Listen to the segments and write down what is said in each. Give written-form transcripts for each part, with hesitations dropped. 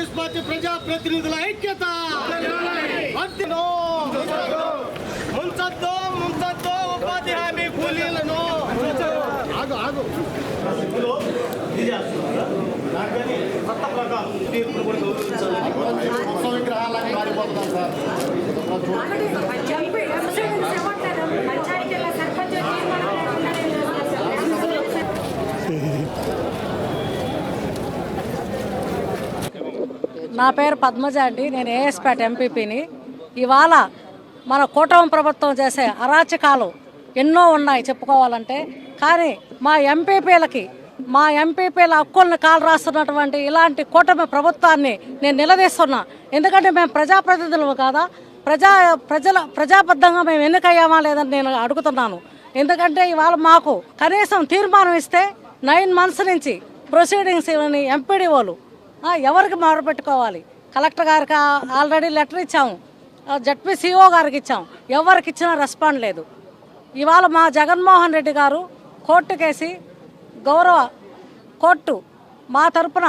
Congress party ప్రజాప్రతినిధుల ఐక్యత ముంచొద్దు ఉపాధి హామీ కూలీలను విగ్రహాలకి మారిపోతున్నాం సార్. నా పేరు పద్మజ అండి. నేను ఏఎస్పేట ఎంపీపీని. ఇవాళ మన కూటమి ప్రభుత్వం చేసే అరాచకాలు ఎన్నో ఉన్నాయి చెప్పుకోవాలంటే. కానీ మా ఎంపీపీల హక్కుల్ని కాలు రాస్తున్నటువంటి ఇలాంటి కూటమి ప్రభుత్వాన్ని నేను నిలదీస్తున్నా. ఎందుకంటే మేము ప్రజాప్రతినిధులు కాదా, ప్రజాబద్ధంగా మేము ఎన్నికయ్యామా లేదని నేను అడుగుతున్నాను. ఎందుకంటే ఇవాళ మాకు కనీసం తీర్మానం ఇస్తే 9 months నుంచి ప్రొసీడింగ్స్ ఇవన్నీ ఎంపీడీఓలు ఎవరికి మొదలుపెట్టుకోవాలి. కలెక్టర్ గారికి ఆల్రెడీ లెటర్ ఇచ్చాము, జడ్పీసీఓ గారికి ఇచ్చాము, ఎవరికి ఇచ్చినా రెస్పాండ్ లేదు. ఇవాళ మా జగన్మోహన్ రెడ్డి గారు కోర్టుకేసి గౌరవ కోర్టు మా తరపున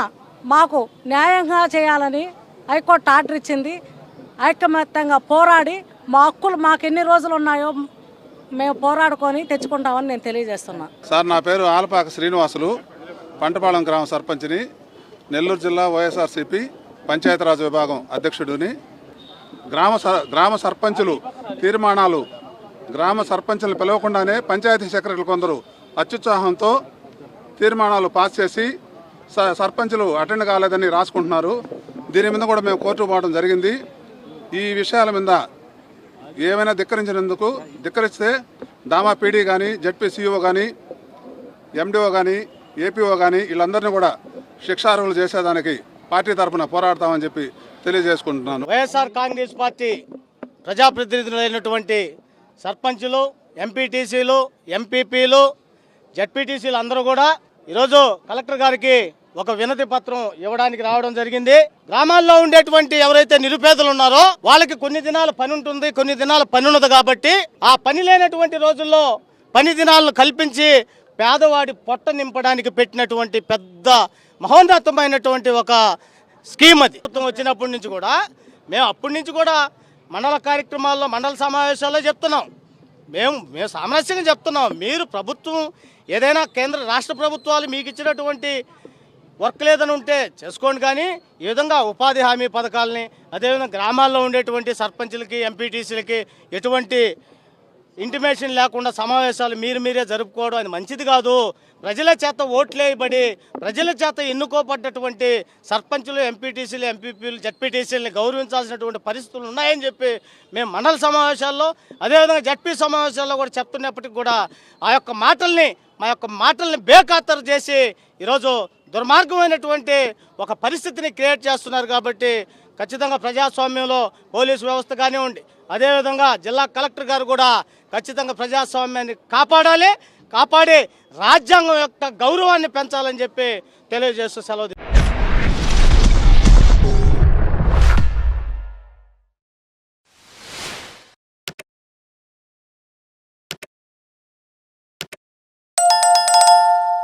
మాకు న్యాయంగా చేయాలని హైకోర్టు ఆర్డర్ ఇచ్చింది. ఐకమత్యంగా పోరాడి మా హక్కులు మాకు ఎన్ని రోజులు ఉన్నాయో మేము పోరాడుకొని తెచ్చుకుంటామని నేను తెలియజేస్తున్నా. సార్, నా పేరు ఆలపాక శ్రీనివాసులు, పంటపాలెం గ్రామ సర్పంచ్ని, నెల్లూరు జిల్లా వైఎస్ఆర్సీపీ పంచాయతీరాజ్ విభాగం అధ్యక్షుడిని. గ్రామ సర్పంచులు తీర్మానాలు గ్రామ సర్పంచులు పిలవకుండానే పంచాయతీ సెక్రటరీలు కొందరు అత్యుత్సాహంతో తీర్మానాలు పాస్ చేసి సర్పంచులు అటెండ్ కాలేదని రాసుకుంటున్నారు. దీని మీద కూడా మేము కోర్టుకు పోవడం జరిగింది. ఈ విషయాల మీద ఏమైనా ధిక్కరిస్తే దామా పీడీ కానీ, జడ్పీసీఓ కానీ, ఎండిఓ కానీ, ఏపీఓ కానీ వీళ్ళందరినీ కూడా శిక్షార్హులు చేసేదానికి పార్టీ తరఫున పోరాడతామని చెప్పి తెలియజేసుకుంటున్నాను. వైఎస్ఆర్ కాంగ్రెస్ పార్టీ ప్రజాప్రతినిధులైనటువంటి సర్పంచులు, ఎంపీటీసీలు, ఎంపీపీలు, జడ్పీటీసీలు అందరూ కూడా ఈరోజు కలెక్టర్ గారికి ఒక వినతి పత్రం ఇవ్వడానికి రావడం జరిగింది. గ్రామాల్లో ఉండేటువంటి ఎవరైతే నిరుపేదలు ఉన్నారో వాళ్ళకి కొన్ని దినాల పని ఉంటుంది, కొన్ని దినాల పని ఉన్నది. కాబట్టి ఆ పని లేనటువంటి రోజుల్లో పని దినాలను కల్పించి పేదవాడి పొట్ట నింపడానికి పెట్టినటువంటి పెద్ద మహోన్నతమైనటువంటి ఒక స్కీమ్ అది. వచ్చినప్పటి నుంచి కూడా అప్పటి నుంచి కూడా మండల కార్యక్రమాల్లో, మండల సమావేశాల్లో చెప్తున్నాం. మేము సామరస్యంగా చెప్తున్నాం. మీరు ప్రభుత్వం ఏదైనా కేంద్ర రాష్ట్ర ప్రభుత్వాలు మీకు ఇచ్చినటువంటి వర్క్ లేదని ఉంటే చేసుకోండి. కానీ ఈ విధంగా ఉపాధి హామీ పథకాలని, అదేవిధంగా గ్రామాల్లో ఉండేటువంటి సర్పంచులకి, ఎంపీటీసీలకి ఎటువంటి ఇంటిమేషన్ లేకుండా సమావేశాలు మీరే జరుపుకోవడం అది మంచిది కాదు. ప్రజల చేత ఓట్లేయబడి ప్రజల చేత ఎన్నుకోబడ్డటువంటి సర్పంచులు, ఎంపీటీసీలు, ఎంపీపీలు, జడ్పీటీసీలని గౌరవించాల్సినటువంటి పరిస్థితులు ఉన్నాయని చెప్పి మేము మండల సమావేశాల్లో, అదేవిధంగా జడ్పీ సమావేశాల్లో కూడా చెప్తున్నప్పటికీ కూడా మా యొక్క మాటల్ని బేఖాతరు చేసి ఈరోజు దుర్మార్గమైనటువంటి ఒక పరిస్థితిని క్రియేట్ చేస్తున్నారు. కాబట్టి ఖచ్చితంగా ప్రజాస్వామ్యంలో పోలీసు వ్యవస్థ కానివ్వండి, అదేవిధంగా జిల్లా కలెక్టర్ గారు కూడా ఖచ్చితంగా ప్రజాస్వామ్యాన్ని కాపాడి రాజ్యాంగం యొక్క గౌరవాన్ని పెంచాలని చెప్పి తెలియజేస్తూ సెలవు.